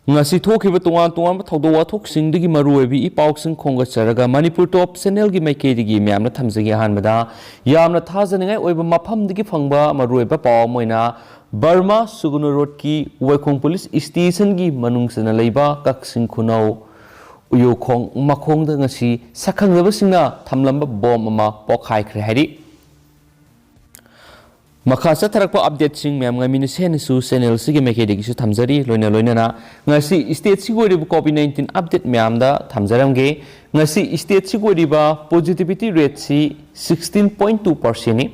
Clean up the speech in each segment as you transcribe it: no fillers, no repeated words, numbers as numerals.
ngasi thokhiba tongan thawdo wathoksingi maruebi ipausing khongasaraga Manipur top channel gi maikedi myamna thamjagi hanbada yamna thajaningai oiba maphamdigi phangba marueba paw moina Burma Sugunu Road ki Waikong Police Station gi manungsana leiba kaksing khunau uyukhong makhongda ngasi sakhangaba singna thamlamba bom ama Pokhaikhre hari Makasa tarakpa update sing myam ngamini senesu channel sigi mekedi gisu thamjari loina na ngasi state sigori COVID-19 update myam da thamjaramge ngasi state sigori ba positivity rate si 16.2% ni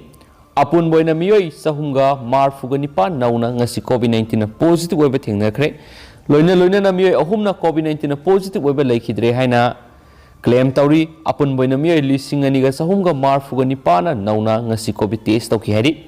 apun boina miyoi sahunga marfuga nipa nauna ngasi COVID-19 na positive oiba thengnakhre loina na miyoi ahumna COVID-19 na positive oiba laikhidre haina claim tauri apun boina miyoi lisingani ga sahunga marfuga nipa na nauna ngasi covid test tawki hari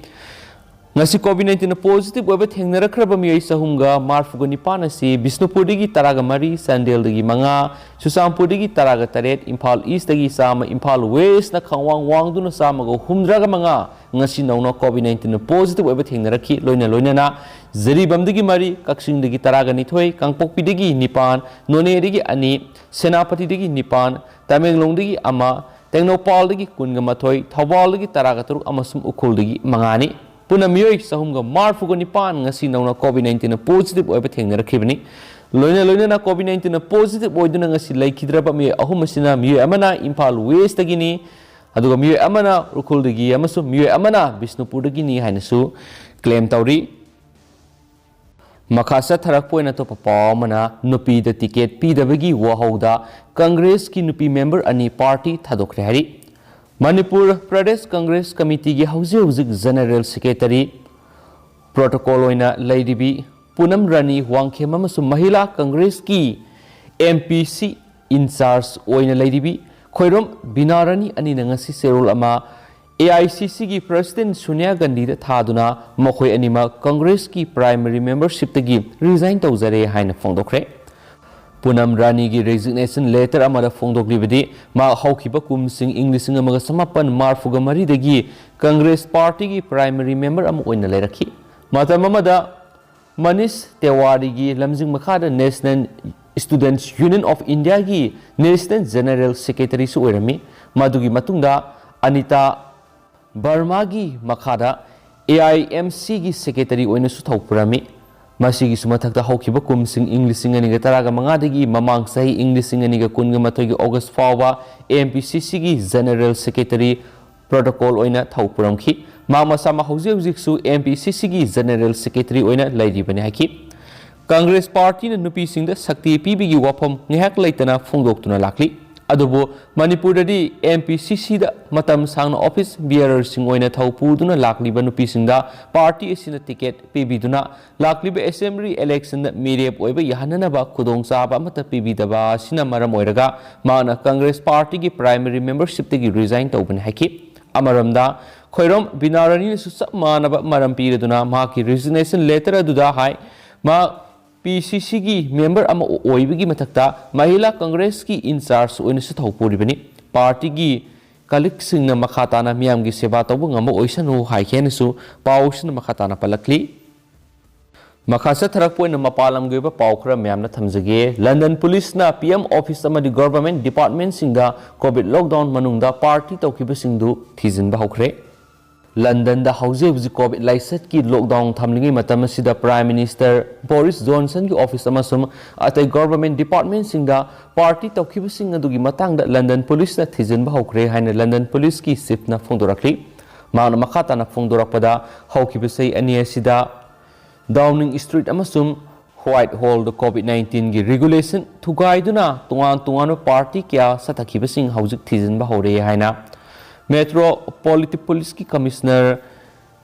ngasi COVID-19 na positive oiba thengnarakhraba miyoi sahunga marfuga nipa na si Bisnupur digi taraga mari Sandel digi manga Susampur digi taraga taret Imphal East digi sama Imphal West na khangwang wangduna sama go humdraga manga ngasi nauna COVID-19 na positive oiba thengnarakhi loina na Zaribam digi mari Kaksing digi taraga nithoi Kangpokpi digi nipan None digi ani Senapati digi nipan Tamenglong digi ama Tengnopal digi kunga mathoi Thawal digi taraga turuk amasum ukhul digi mangani Puna miyoi sahumga marfuga nipan ngasi nauna COVID-19 na positive oiba thengnarakibani loina na COVID-19 na positive oiduna ngasi laikhidraba miyoi ahum asina miyoi amana Imphal West dagini aduga miyoi amana Ukhul dagi amasu miyoi amana Bisnupur dagini hainasu claim tauri Makasa tharakpoina to papamana Nupi da ticket Pidabagi Wahouda Congress ki Nupi member ani party thadokre hari Manipur Pradesh Congress Committee ki hauzik General Secretary Protocol oina Ladibi Punam Rani Wangkhem amasu Mahila Congress ki MPC in charge oina Ladibi Khoirom Binarani ani ngasi serol ama AICC ki President Sonia Gandhi da thaduna mokhoi anima Congress ki primary membership tagi resign tawjare haina phongdokre Punam Rani ki resignation letter amara phongdoklibadi ma haukiba kumsing Englishing amaga samapan marfuga mari dagi Congress party ki primary member am oina lerakhi matam amada Manish Tewari ki lamjing makhada National Students Union of India ki National General Secretary su oirami madugi matungda Anita Burma ki makhada AIMC ki secretary oina su thawpurami Masigi sumathakta haukiba kumsing Englishing aniga taraga mangadagi mamang sahi Englishing aniga kunga mathogi August fawa AMPCC gi General Secretary Protocol oina thaupuramkhi mama sama hauzik su AMPCC gi General Secretary oina lairibani haki Congress Party na Nupi singda sakti pibi gi wafam ngihak laitana phongdoktuna lakli adubo Manipur dadi MPCC da matam sangna office bearer sing oina thawpuduna lakliba Nupi singda party asina ticket pibiduna lakliba assembly election da mirep oiba yahananaba khudongchaba mata pibidaba sina maram oiraga mana Congress Party ki primary membership tagi resign tawbani haki amaramda khoirom binarani su sap manaba maram piraduna ma ki resignation letter aduda hai ma PCC ki member ama oibigi matakta Mahila Congress ki in charge oina su thawpuribani party ki kalik singna makhatana miyam gi seba tawbu ngama oisanu haikhenasu pausna makhatana palakli Makasa tharakpoina mapalam geba paukhra miyamna thamjage London Police na PM office amadi government department singda COVID lockdown manungda party tawkiba singdu thijinba hokre London da hauze COVID laisat ki lockdown thamlingi matam sida Prime Minister Boris Johnson ki office amasum atai government department singda party tawkiba sing adugi matangda London Police na thijinba hokre haina London Police ki chief na phongdorakli maana makhata na phongdorakpada haukiba sei ani sida Downing Street amasum Whitehall the COVID-19 ki regulation thugaiduna tungan party kya satakhiba sing hauzik thijinba hore haina Metropolitan Police ki Commissioner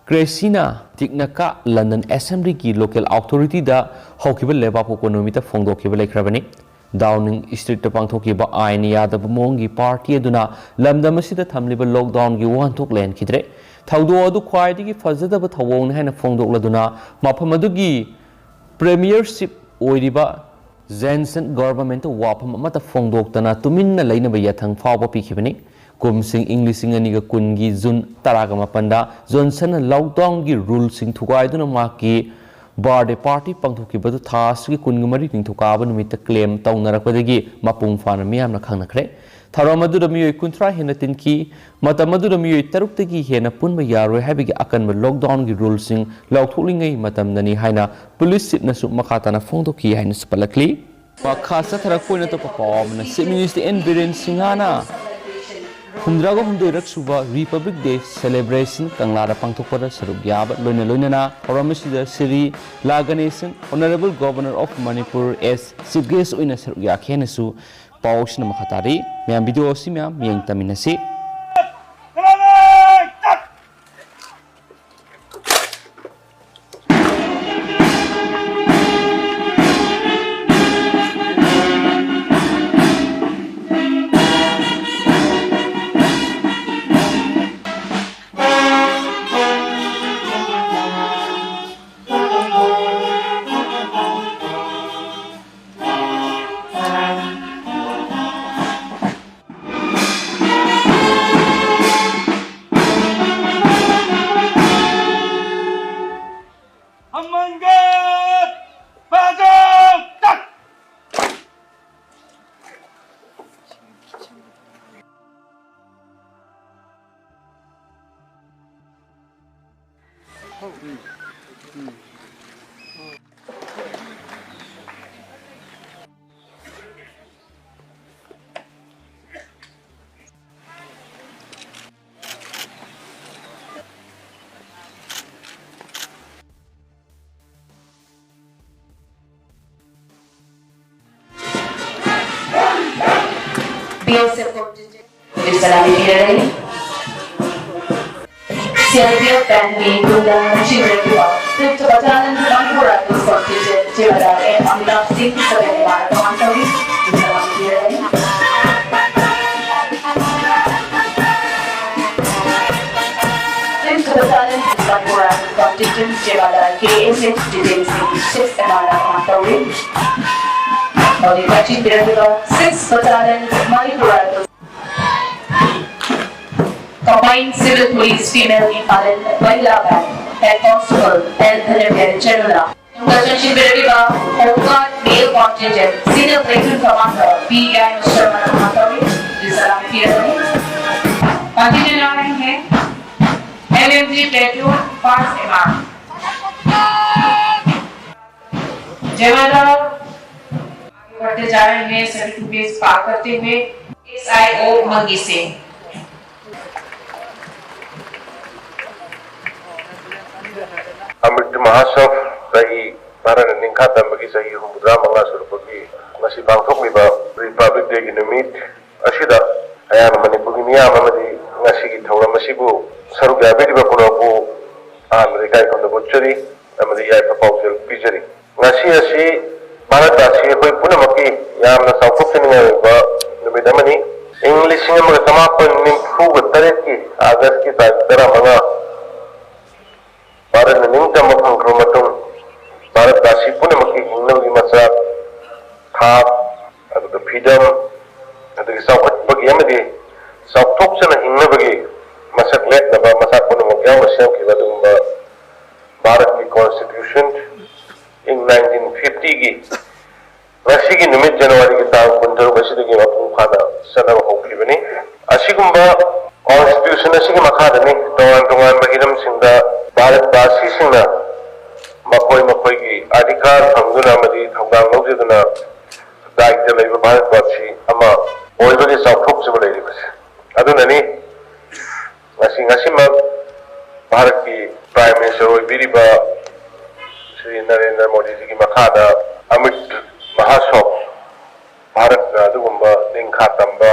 Crescina Tiknaka London Assembly ki local authority da haukiba leba economy ta phongdokiba lekhrabani Downing Street ta pangthokiba aini yadaba mongi party aduna lamdam asida thamliba lockdown gi wan thok len khidre thawdo adu khwaidigi fazadaba thawong haina phongdokladuna mafam adugi premiership oiriba Jensen government wafam amata phongdoktana tuminna leinaba yathang fawba pikhibani kumsing Englishing aniga kungi June taraga mapanda Johnson lockdown gi rule sing thugai duna ma ki birthday party ꯄꯥꯡꯊꯣꯛꯈꯤꯕꯗꯨ ꯊꯥ ꯑꯁꯤꯒꯤ 23 ꯅꯤꯡꯊꯧꯀꯥꯕ ꯅꯨꯃꯤꯠꯇ claim ꯇꯧꯅꯔꯛꯄꯗꯒꯤ ꯃꯄꯨꯡ ꯐꯥꯅ ꯃꯤꯌꯥꯝꯅ ꯈꯪꯅꯈ꯭ꯔꯦ꯫ ꯊꯧꯔꯝ ꯑꯗꯨꯗ ꯃꯤꯑꯣꯏ 30 ꯍꯦꯟꯅ ꯇꯤꯟꯈꯤ꯫ ꯃꯇꯝ ꯑꯗꯨꯗ ꯃꯤꯑꯣꯏ 6ꯇꯒꯤ ꯍꯦꯟꯅ ꯄꯨꯟꯕ ꯌꯥꯔꯣꯏ ꯍꯥꯏꯕꯒꯤ ꯑꯀꯟꯕ ꯂꯣꯛꯗꯥꯎꯟꯒꯤ ꯔꯨꯜꯁꯤꯡ ꯂꯥꯎꯊꯣꯛꯂꯤꯉꯩ ꯃꯇꯝꯗꯅꯤ ꯍꯥꯏꯅ ꯄꯨꯂꯤꯁ ꯆꯤꯞꯅꯁꯨ ꯃꯈꯥ ꯇꯥꯅ ꯐꯣꯡꯗꯣꯛꯈꯤ ꯍꯥꯏꯅꯁꯨ ꯄꯜꯂꯛꯂꯤ꯫ ꯃꯈꯥ ꯆꯠꯊꯔꯛꯄ ꯑꯣꯏꯅ ꯑꯇꯣꯞꯄ ꯄꯥꯎ ꯑꯃꯅ ꯆꯤꯞ ꯃꯤꯅꯤꯁꯇꯔ ꯑꯦꯟ ꯕꯤꯔꯦꯟ ꯁꯤꯡꯍꯅ 68ꯔꯛ ꯁꯨꯕ ꯔꯤꯄꯕ꯭ꯂꯤꯛ ꯗꯦ ꯁꯦꯂꯦꯕ꯭ꯔꯦꯁꯟ ꯀꯪꯂꯥꯗ ꯄꯥꯡꯊꯣꯛꯄꯗ ꯁꯔꯨꯛ ꯌꯥꯕ ꯂꯣꯏꯅꯅ ꯊꯧꯔꯝ ꯑꯁꯤꯗ Shri La Ganesan honourable governor of Manipur as chief guest ꯑꯣꯏꯅ ꯁꯔꯨꯛ ꯌꯥꯈꯤ ꯍꯥꯏꯅꯁꯨ ꯄꯥꯎ ꯑꯁꯤꯅ ꯃꯈꯥ ꯇꯥꯔꯤ꯫ ꯃꯌꯥꯝ ꯚꯤꯗꯤꯑꯣ ꯑꯁꯤ ꯃꯌꯥꯝ ꯃꯤꯠꯌꯦꯡ ꯇꯝꯃꯤꯟꯅꯁꯤ꯫ CRPF Bank Nungdang Breaking 26thJan.Nungdang-Breaking contingent Jewelry and Amitabh Singh Sabelwala Pamantari contingent Jewelry KSH Details 6 Emala Pamantari 6th Battalion Manipur Combined Civil Police Female Impaled Mahila Band Head Constable L. Dhanavya Chenula Contingent Biraviva Home Guard Male Contingent Senior Platoon Commander P. I. Sharma Pamantari Salam Pidabagi Contingent आ रहे हैं LMG Platoon 5 MR जवानों आगे बढ़ते जा रहे हैं सभी base पार करते हुए SIO मंगी से अमृत महोत्सव सही भारत निंखा तंबगी सही हुमुद्रा मंगला सुरपगी मसी पांगथोकलिबा रिपब्लिक डे की नुमित असिदा अयान मणिपुर की मियाम अमदी ngasi की थौरम असिबु सरुक याबिरिबा पुनबु लेकाय खंदबु चरी अमदी याय प्रपोजल पिजरी ngasi asi भारत रासी कोई पुनमकी यामना साउथोक्तनिबा नुमित अमनी इंग्लिश में समापन निम्फु तरह की अगस्त की तारीख मंगा भारत ने निंगतम फंख्रमतुंग भारत राशि पुनमकी हिंगनबगी मचा थाप अदुगा फ्रीडम अदुगा साउखटबगी अमदी साउथोक्चना हिंगनबगी मसक लेटनबा मसा पुनमक यावना सेमखिबा अदुगुंबा भारत की कॉन्स्टिट्यूशन इन 1950 की ngasi numit January ki taang 16 asidagi mapung phana sanaba hokhlibani asigumba constitution asigi makhadani tongan bahiram singda Bharat Basi singna makoi gi adhikar phangduna amadi thongdang lawjeduna daikta leiba Bharat Basi ama oibagi sauthokchaba leiribase adunani ngasi ma Bharat ki Prime Minister oibiriba Shri Narendra Modi ji ki makhada Amit महासव Bharat अदुगुंबा निंखा तंबा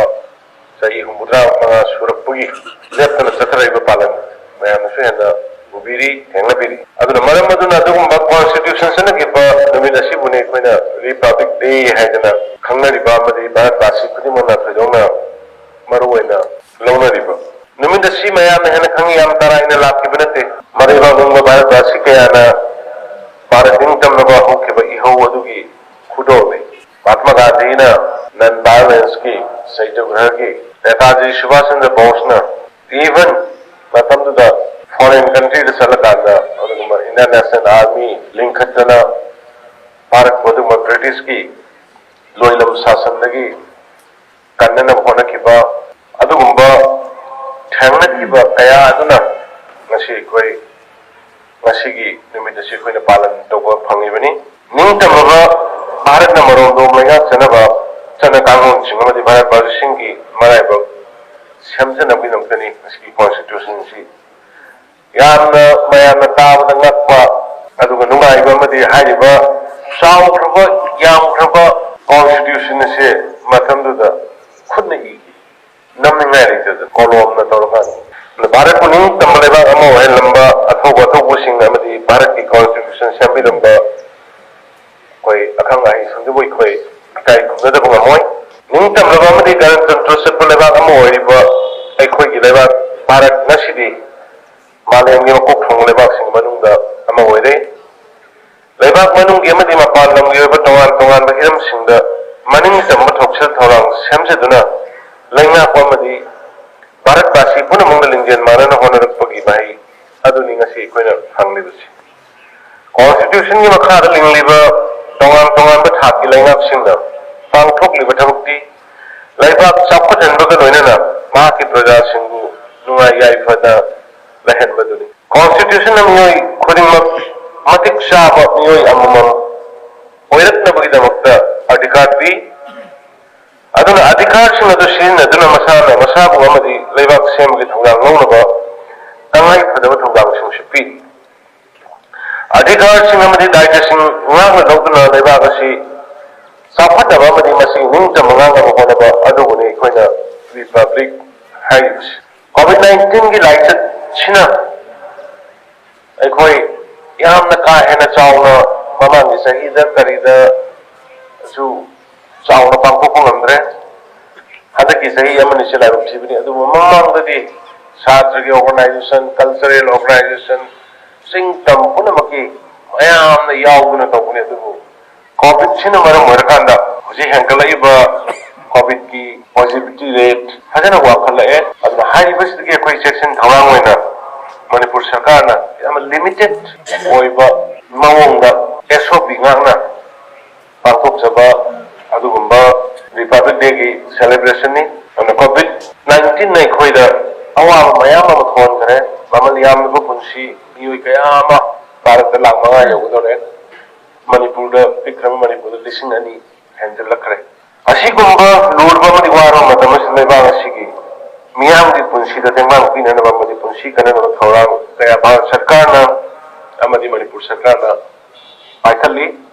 सही हुमुद्रा मंगा सुरपुगी लेफ्टन चथरैब पालन मयामसु हेना बुबिरी हेंगबिरी अदुना मरम अदुना अदुगुंबा constitution सनगिबा नुमित असिबुने Koyna Republic day हाइदना खंगरिबा मदि भारत वासी खुदिमना थजोना मरुवैना लौनरिबा नुमित असि मयाम हेना खंगी याम तराइना लाखिबनते मरिबा गुंबा भारत वासी कयाना भारत निंगतमबा होखिबा इहो अदुगी खुदोने महात्मा गांधी ना नॉन वायलेंस की सत्याग्रह की नेताजी सुभाष चंद्र बोस ना इवन मतम foreign country da salakanda aduguma international army linkhatana Bharat aduguma British ki loilam sasandagi kannana honakiba adugumba thangnakiba kaya aduna ngasi koi ngasigi numit asi koina palan toba phangibani ningtamaba Bharat na marondom lenga chanaba chana kangon singamadi Bharat Bharsinggi maraiba samjana binamtani aski constitution si yamna mayamna tabada ngakpa aduga nungaiba amadi haiba sawkraba yamkraba constitution se matamduda khudna igi namningai leitada kolomna tawrakan Bharat ko ning tambaleba ama wai lamba athoba thobusing amadi Bharat ki constitution sambi lamba koi akhang ai sungduboi koi kai kumnada bunga moi ning tambaleba amadi ganatantra sepuleba ama wai ba ai khoi gi leba Bharat nasidi malem gi ko thong leba sing manungda ama wai re leba manung gi amadi mapal lam gi ba tongan tongan ba hiram singda maning tamma thoksal thorang samjeduna laina ko amadi Bharat Basi puna Mangalinjan Marana Honorapagi Bahi Aduni ngasi koina hanglibasi Constitution ni makhara lingliba tongan ba thaki lainap singda pangthok liba thabukti laibak chapkhat hanbaga loinana ma ki praja singbu nungai yaifada lahen baduni Constitution amiyoi khudingmak matik shaba miyoi amamam oiratna bagidamakta adhikar pi aduna adhikar sing adu shin aduna masabu amadi leibak semgi thongang lonaba tangai phadaba thongang sing sipi adhikar sing amadi daita sing ngang loduna leibak asi saphataba amadi masi ningta mangang honaba aduguni koina republic haibs COVID-19 gi laichat china aikoi yamna ka hena chawna mamangi sahida karida su chawna pangko ngamre hada ki sahi amani se laib thibini adu mamang dadi chhatra ki organization cultural organization sing tam puna maki ayam na yauguna tawuni adu covid china maram marakanda hoji hankalai ba covid ki positivity rate hajana wa khala e adu high bas ki koi section thawang hoina manipur sarkar na am limited oiba mawonga SOP ngana pangkok saba adugumba Republic Day ki celebration ni ana COVID-19 na khoida awa mayam ma thon kare mamal yam bu punsi miyoi kayama Bharat da lama yogdore Manipur da Vikram Manipur da lising ani handle lakre asigumba lurba madi waro matamas leba asigi miyam di punsi da tengmang pinana madi punsi kana no thorang kaya Bharat sarkar na amadi Manipur sarkar na paithali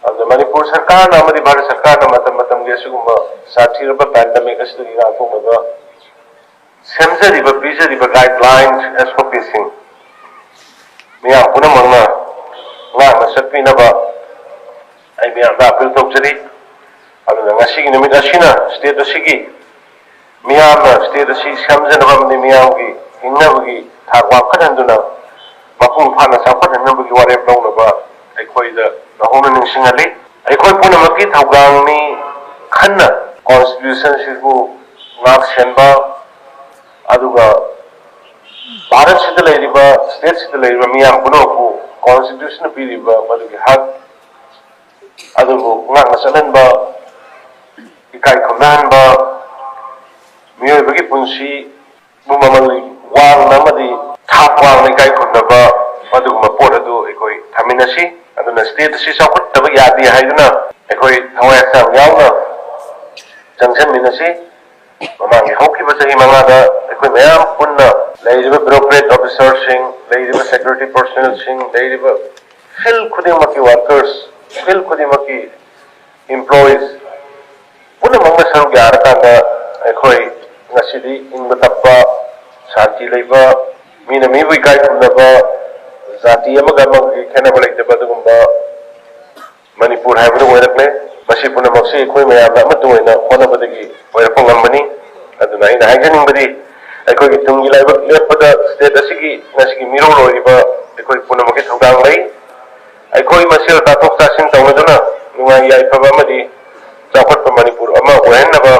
the Manipur Sarkar na amadi Bharat Sarkar na matam ge sugumba sathiraba pandemic asdagi ga thongba semjariba bijariba guidelines SOP sing miya puna mangna nga masapina ba ai miya da appeal tawjari aduna ngasi gi numit asina state asigi miya na state asi samjana bamni miya gi innabagi thagwa khanduna mapung phana saphat hanabagi ware pawna ba aikoi da Nahona ningsingali aikoi puna maki thaugang ni khanna constitution sibu ngak senba aduga Bharat sida leiriba state sida leiriba miyam puno ku constitution piriba madugi hak adugu ngak masalanba ikai khonanba miyoi bagi punsi bumamali wang namadi thapwang ikai khonnaba madugu mapod adu aikoi thaminasi aduna state si sakut tab yadi haiduna ekoi thawai sam yauna jangsan minasi mamangi hauki basahi mangada ekoi mayam punna leiriba bureaucrat officer sing leiriba security personnel sing leiriba fil khudimaki workers fil khudimaki employees punna mangma saru gyar kanda ekoi ngasidi ingba tappa shanti leiba mina mibu ikai khundaba Zati amaga amagi khenaba leitaba adugumba Manipur haibadu oirakle masi puna maksi ekoi mayamna amatu oina honabadagi oirakpa ngambani aduna aina haijaningbadi aikoi gi tungi laibak leppada state asigi nasigi mirol oiriba aikoi puna maki thongdang lei aikoi masir tatok tasin tawladuna nungai yaifaba amadi chawkhatpa Manipur ama oihanaba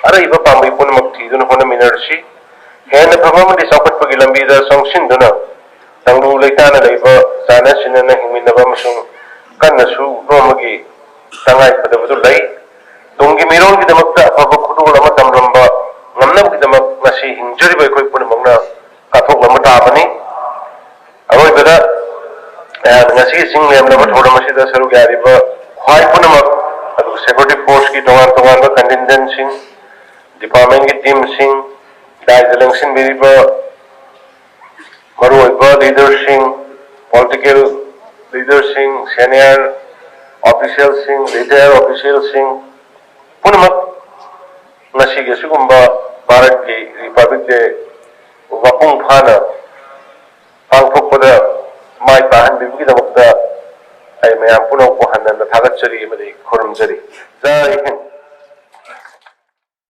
araiba pambai puna mak thiduna honaminarsi हेन फममदि चौखटपगी लंबीदा सोंगसिनदुना तंगलु लेताना लेबा जाना सिनना हिमिनबा मसुं कन्नसु नोमगी तंगाई फदबदु लई तुंगी मिरोंगी दमकता अफब खुदुल अमा तमलंबा ngamnabgi damak ngasi hingjariba akhoi punamangna kathoknama taabani aroibada ngasi sing lemlaba thoramasida saruk yariba khwai punamak adu security force ki tongan tongan ba contingent sing department ki team sing dai election biriba maroiba leader sing political leader sing senior official sing retired official sing punamak ngasi ge sugumba Bharat की Republic day वपुंग फाना पांगथोकपदा my पाहनबिबगिदमक्ता आई मयाम पुनः को हन्नन थागतचरी खुरमजरी जय हिंद।